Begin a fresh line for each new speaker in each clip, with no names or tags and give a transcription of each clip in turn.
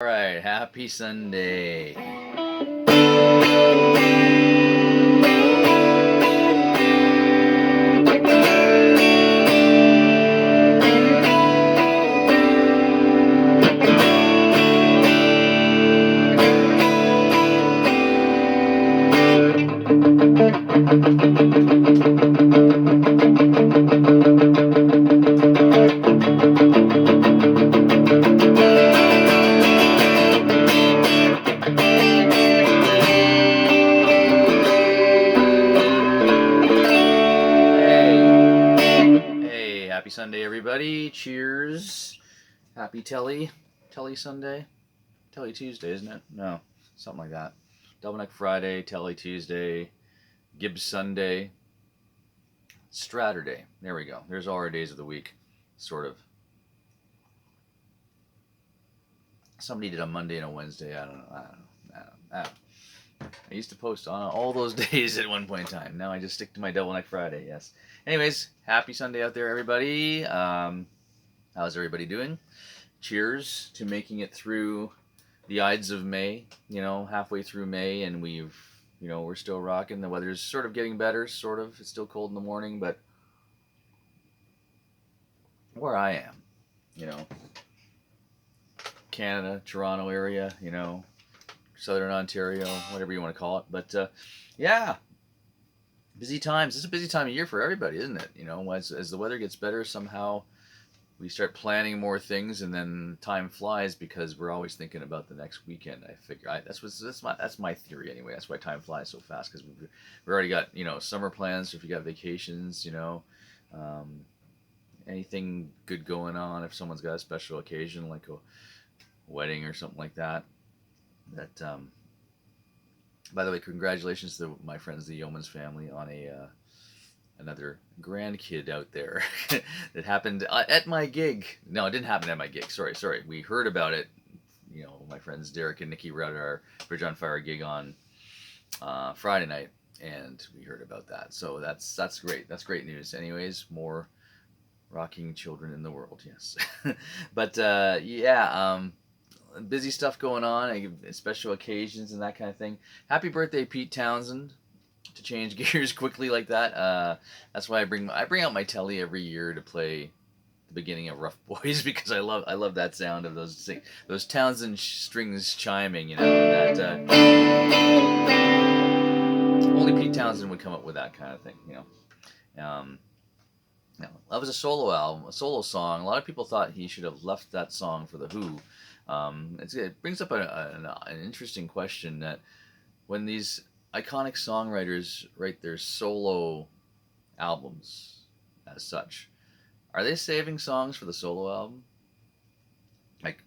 All right, happy Sunday. Hey, happy Sunday, everybody. Cheers. Happy Telly Sunday. Telly Tuesday, isn't it? No, something like that. Double Neck Friday, Telly Tuesday, Gibbs Sunday, Straturday. There we go. There's all our days of the week, sort of. Somebody did a Monday and a Wednesday. I don't know. I don't know. I used to post on all those days at one point in time. Now I just stick to my Double Neck Friday. Yes. Anyways, happy Sunday out there, everybody. How's everybody doing? Cheers to making it through the Ides of May. Halfway through May, and we're still rocking. The weather's sort of getting better. Sort of. It's still cold in the morning, but where I am, you know, Canada, Toronto area, Southern Ontario, whatever you want to call it. But yeah, busy times. It's a busy time of year for everybody, isn't it? As the weather gets better, somehow we start planning more things, and then time flies because we're always thinking about the next weekend. I figure that's my theory anyway. That's why time flies so fast, because we've already got summer plans. If you got vacations, um, anything good going on. If someone's got a special occasion like a wedding or something like that. By the way, congratulations to my friends, the Yeomans family, on another grandkid out there. That happened at my gig. No, it didn't happen at my gig. Sorry. We heard about it. My friends Derek and Nikki were at our Bridge on Fire gig on Friday night, and we heard about that. So that's great. That's great news. Anyways, more rocking children in the world. Yes. But yeah. Busy stuff going on, special occasions and that kind of thing. Happy birthday, Pete Townshend! To change gears quickly like that. That's why I bring out my telly every year to play the beginning of Rough Boys, because I love that sound of those Townshend strings chiming. Only Pete Townshend would come up with that kind of thing. Um, that was a solo album, a solo song. A lot of people thought he should have left that song for the Who. It brings up an interesting question, that when these iconic songwriters write their solo albums as such, are they saving songs for the solo album? Like,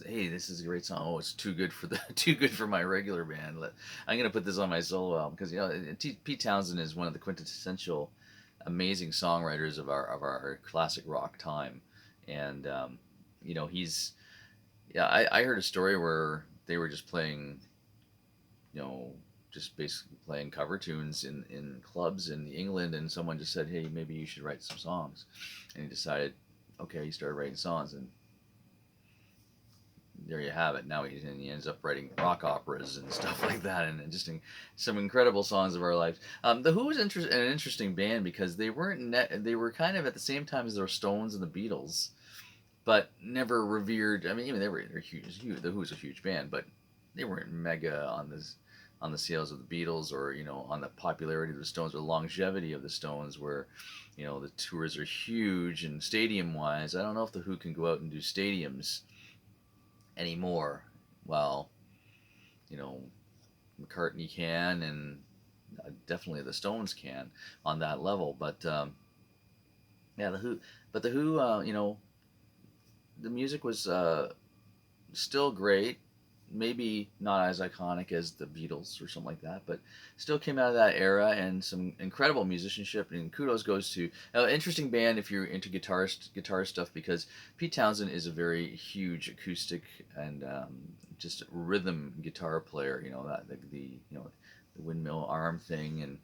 hey, this is a great song. Oh, it's too good for too good for my regular band. I'm gonna put this on my solo album, because Pete Townshend is one of the quintessential amazing songwriters of our classic rock time, and he's yeah, I heard a story where they were just playing, just basically playing cover tunes in clubs in England, and someone just said, hey, maybe you should write some songs. And he decided, okay, he started writing songs, and there you have it. Now he ends up writing rock operas and stuff like that, and just some incredible songs of our lives. The Who was an interesting band, because they were kind of at the same time as the Stones and the Beatles, but never revered. I mean, even they're huge. The Who's a huge band, but they weren't mega on the sales of the Beatles, or on the popularity of the Stones, or the longevity of the Stones, where the tours are huge, and stadium wise, I don't know if the Who can go out and do stadiums anymore. Well, McCartney can, and definitely the Stones can on that level. But yeah, the Who. But the Who, the music was still great. Maybe not as iconic as the Beatles or something like that, but still came out of that era, and some incredible musicianship. And kudos goes to interesting band if you're into guitar stuff, because Pete Townshend is a very huge acoustic and just rhythm guitar player. That the windmill arm thing,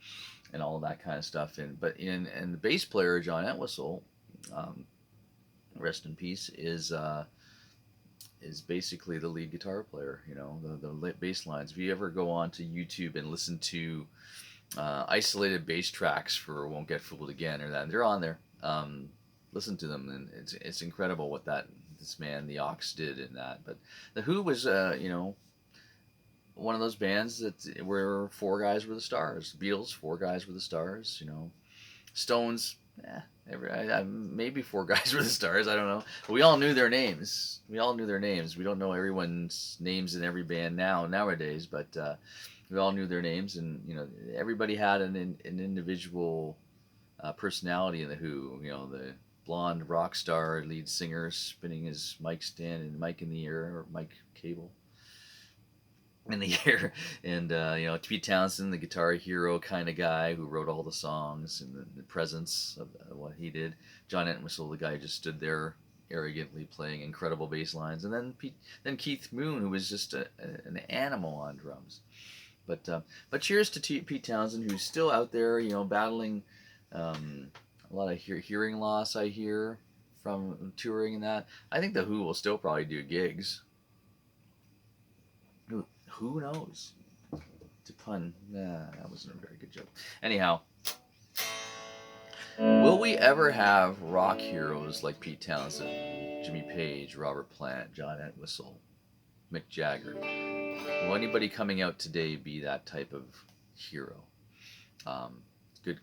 and all of that kind of stuff. And the bass player, John Entwistle, rest in peace, is is basically the lead guitar player. You know, the bass lines. If you ever go on to YouTube and listen to isolated bass tracks for "Won't Get Fooled Again" or that, they're on there. Listen to them, and it's incredible what this man, the Ox, did in that. But the Who was, one of those bands that where four guys were the stars. Beatles, four guys were the stars. Stones, maybe four guys were the stars. I don't know. But we all knew their names. We all knew their names. We don't know everyone's names in every band nowadays, but we all knew their names, and everybody had an individual personality in the Who. The blonde rock star lead singer spinning his mic stand and mic in the air, or mic cable in the year, and Pete Townsend, the guitar hero kind of guy who wrote all the songs, and the presence of what he did. John Entwistle, the guy who just stood there arrogantly playing incredible bass lines, and then Keith Moon, who was just an animal on drums. But cheers to Pete Townsend, who's still out there, battling a lot of hearing loss. I hear from touring and that. I think the Who will still probably do gigs. Who knows? To pun. Nah, that wasn't a very good joke. Anyhow, will we ever have rock heroes like Pete Townsend, Jimmy Page, Robert Plant, John Entwistle, Mick Jagger? Will anybody coming out today be that type of hero?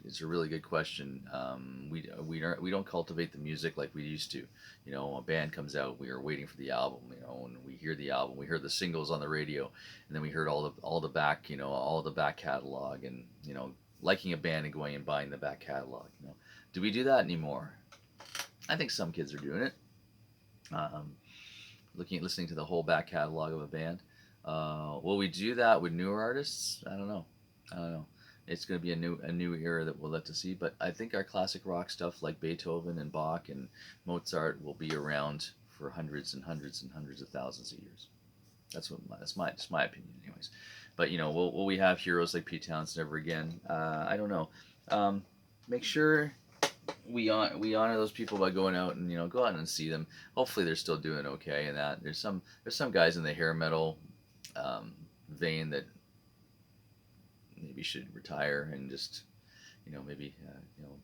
It's a really good question. We don't cultivate the music like we used to. A band comes out, we are waiting for the album. And we hear the album, we hear the singles on the radio, and then we heard all the back catalog, and liking a band and going and buying the back catalog. Do we do that anymore? I think some kids are doing it. Listening to the whole back catalog of a band. Will we do that with newer artists? I don't know. It's going to be a new era that we'll let to see. But I think our classic rock stuff like Beethoven and Bach and Mozart will be around for hundreds and hundreds and hundreds of thousands of years. That's my opinion, anyways. But will we have heroes like Pete Townsend ever again? I don't know. Make sure we honor those people by going out and go out and see them. Hopefully they're still doing okay. And that there's some guys in the hair metal vein that maybe should retire and just maybe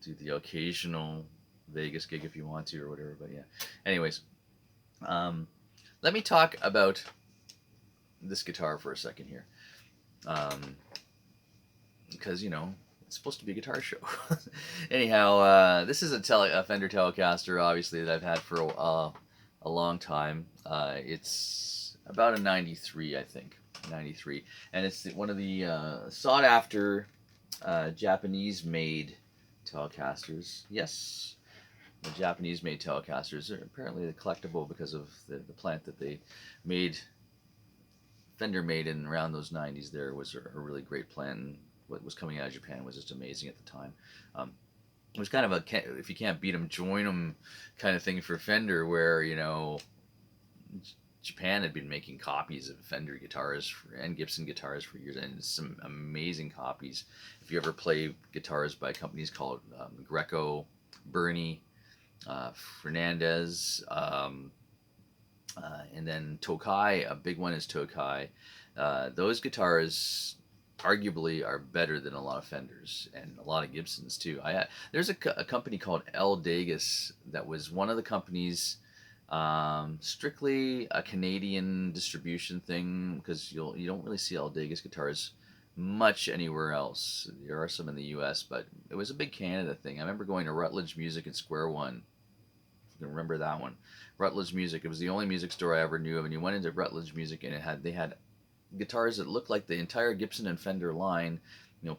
do the occasional Vegas gig if you want to, or whatever. But yeah, anyways, let me talk about this guitar for a second here, because it's supposed to be a guitar show. Anyhow, this is a Fender Telecaster, obviously, that I've had for a long time. It's about a 93, I think. 93, and it's one of the sought after Japanese made Telecasters. Yes, the Japanese made Telecasters are apparently collectible because of the plant that they made. Fender made in around those 90s. There was a really great plant, and what was coming out of Japan was just amazing at the time. It was kind of if you can't beat them, join them kind of thing for Fender, where Japan had been making copies of Fender guitars and Gibson guitars for years, and some amazing copies. If you ever play guitars by companies called Greco, Bernie, Fernandez, and then Tokai, a big one is Tokai. Those guitars arguably are better than a lot of Fenders and a lot of Gibsons too. There's a company called L. Degas that was one of the companies. Strictly a Canadian distribution thing, because you don't really see L. Degas guitars much anywhere else. There are some in the U.S., but it was a big Canada thing. I remember going to Rutledge Music in Square One. If you can remember that one, Rutledge Music. It was the only music store I ever knew of, and you went into Rutledge Music, and they had guitars that looked like the entire Gibson and Fender line.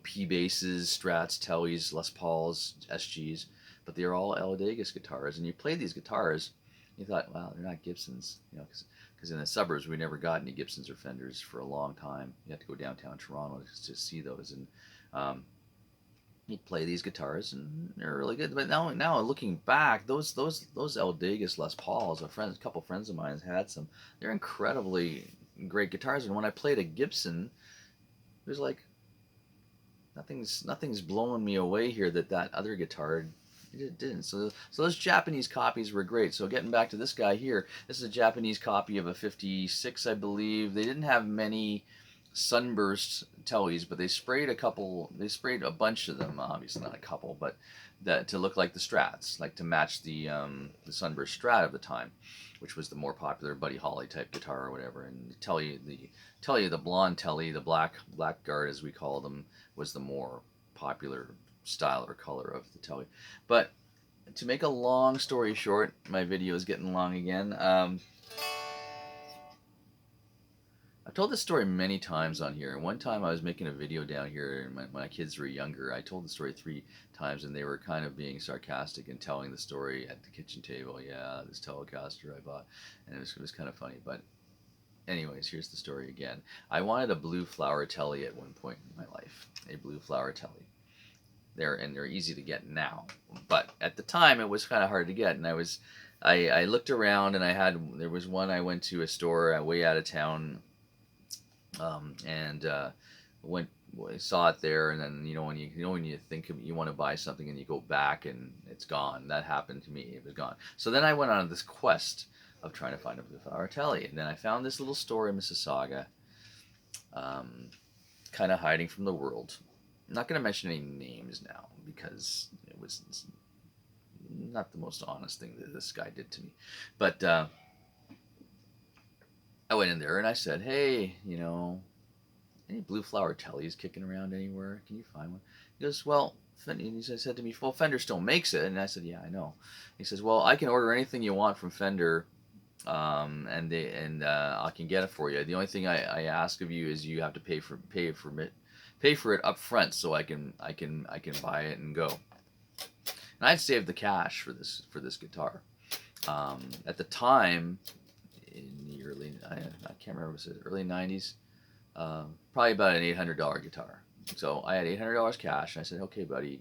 P basses, Strats, Tellys, Les Pauls, SGs, but they're all L. Degas guitars, and you played these guitars. You thought, wow, they're not Gibsons, because in the suburbs we never got any Gibsons or Fenders for a long time. You had to go downtown Toronto to see those, and you'd play these guitars, and they're really good. But now looking back, those L. Degas Les Pauls, a couple friends of mine had some. They're incredibly great guitars, and when I played a Gibson, it was like nothing's blowing me away here that other guitar It didn't. So those Japanese copies were great. So getting back to this guy here, this is a Japanese copy of a 56, I believe. They didn't have many sunburst tellies, but they sprayed a couple. They sprayed a bunch of them. Obviously not a couple, but that to look like the Strats, like to match the sunburst Strat of the time, which was the more popular Buddy Holly type guitar or whatever. And the blonde telly, the blackguard as we call them, was the more popular style or color of the telly. But to make a long story short, my video is getting long again. I've told this story many times on here. One time I was making a video down here, and my kids were younger. I told the story 3 times, and they were kind of being sarcastic and telling the story at the kitchen table. Yeah, this Telecaster I bought, and it was kind of funny. But anyways, here's the story again. I wanted a blue flower telly at one point in my life, a blue flower telly. They're easy to get now, but at the time it was kind of hard to get. And I looked around, and there was one. I went to a store way out of town. I saw it there, and then when you think you want to buy something and you go back and it's gone. That happened to me. It was gone. So then I went on this quest of trying to find a blue flower telly, and then I found this little store in Mississauga, kind of hiding from the world. I'm not going to mention any names now because it was not the most honest thing that this guy did to me, but. I went in there and I said, "Hey, any blue flower tellies kicking around anywhere? Can you find one?" He goes, "Well," and he said to me, "Well, Fender still makes it." And I said, "Yeah, I know." He says, "Well, I can order anything you want from Fender, and I can get it for you. The only thing I ask of you is you have to pay for it up front so I can buy it and go." And I'd saved the cash for this guitar. At the time, in the I can't remember, was it early 90s? Probably about an $800 guitar. So I had $800 cash, and I said, "Okay, buddy,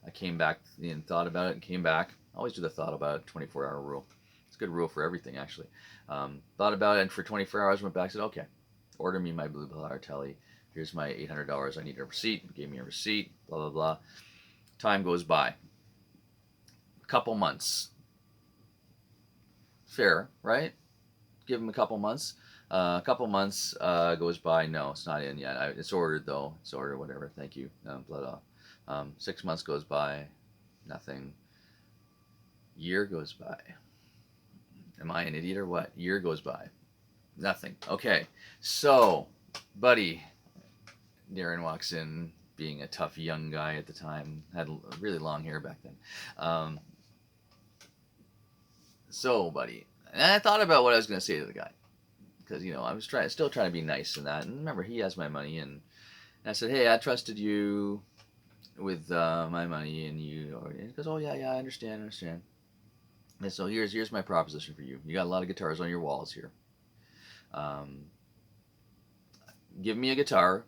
I came back and thought about it and came back. I always do the thought about it, 24-hour rule. It's a good rule for everything, actually. Thought about it, and for 24 hours went back and said, "Okay, order me my blue flower telly. Here's my $800. I need a receipt." He gave me a receipt, blah, blah, blah. Time goes by. A couple months. Fair, right? Give him a couple months. A couple months goes by. No, it's not in yet. It's ordered though. It's ordered. Whatever. Thank you. Blah blah. 6 months goes by. Nothing. Year goes by. Am I an idiot or what? Year goes by. Nothing. Okay. So, buddy, Darren walks in, being a tough young guy at the time. Had really long hair back then. So, buddy, and I thought about what I was going to say to the guy, because I was still trying to be nice and that. And remember, he has my money, and I said, "Hey, I trusted you with my money, and he goes, 'Oh yeah, I understand." And so here's my proposition for you. You got a lot of guitars on your walls here. Give me a guitar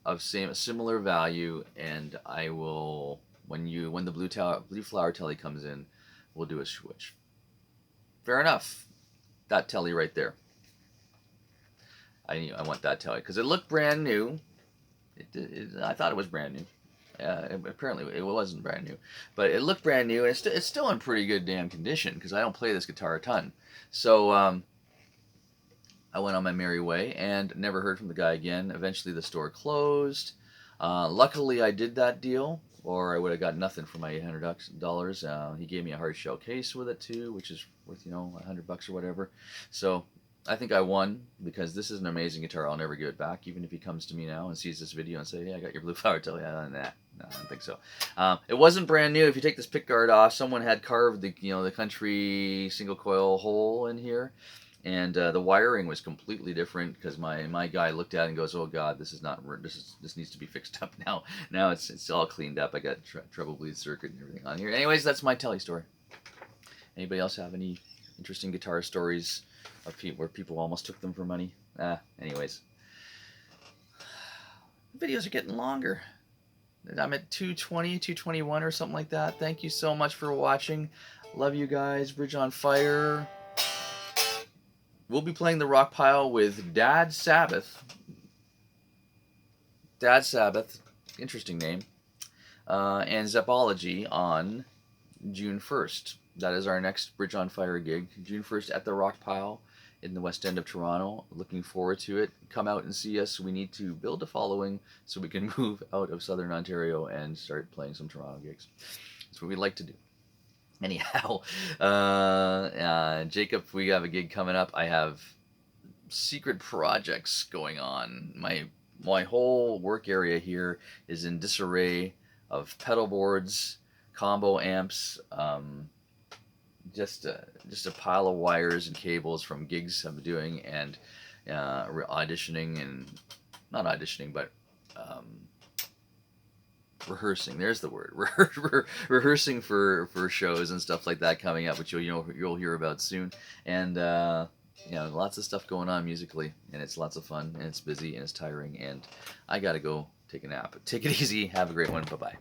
of similar value, and I will when the blue flower telly comes in, we'll do a switch. Fair enough. That telly right there. I want that telly because it looked brand new. I thought it was brand new. Apparently it wasn't brand new, but it looked brand new, and it's still in pretty good damn condition because I don't play this guitar a ton. So I went on my merry way and never heard from the guy again. Eventually the store closed. Luckily I did that deal, or I would have got nothing for my $800. He gave me a hard shell case with it too, which is worth $100 or whatever. So I think I won because this is an amazing guitar. I'll never give it back, even if he comes to me now and sees this video and say, "Hey, I got your blue flower telly." No, I don't think so. It wasn't brand new. If you take this pick guard off, someone had carved the country single coil hole in here, and the wiring was completely different because my guy looked at it and goes, "Oh God, this needs to be fixed up now." Now it's all cleaned up. I got treble bleed circuit and everything on here. Anyways, that's my telly story. Anybody else have any interesting guitar stories of where people almost took them for money? Anyways, videos are getting longer. I'm at 220, 221 or something like that. Thank you so much for watching. Love you guys. Bridge on Fire. We'll be playing the rock pile with Dad Sabbath. Dad Sabbath. Interesting name. and Zeppology on June 1st. That is our next Bridge on Fire gig, June 1st at the Rock Pile in the West End of Toronto. Looking forward to it. Come out and see us. We need to build a following so we can move out of Southern Ontario and start playing some Toronto gigs. That's what we'd like to do. Anyhow, Jacob, we have a gig coming up. I have secret projects going on. My whole work area here is in disarray of pedal boards, combo amps, just a pile of wires and cables from gigs I'm doing, and auditioning, and not auditioning, but rehearsing. There's the word. Rehearsing for shows and stuff like that coming up, which you'll hear about soon. And lots of stuff going on musically, and it's lots of fun, and it's busy, and it's tiring, and I gotta go take a nap. Take it easy. Have a great one. Bye bye.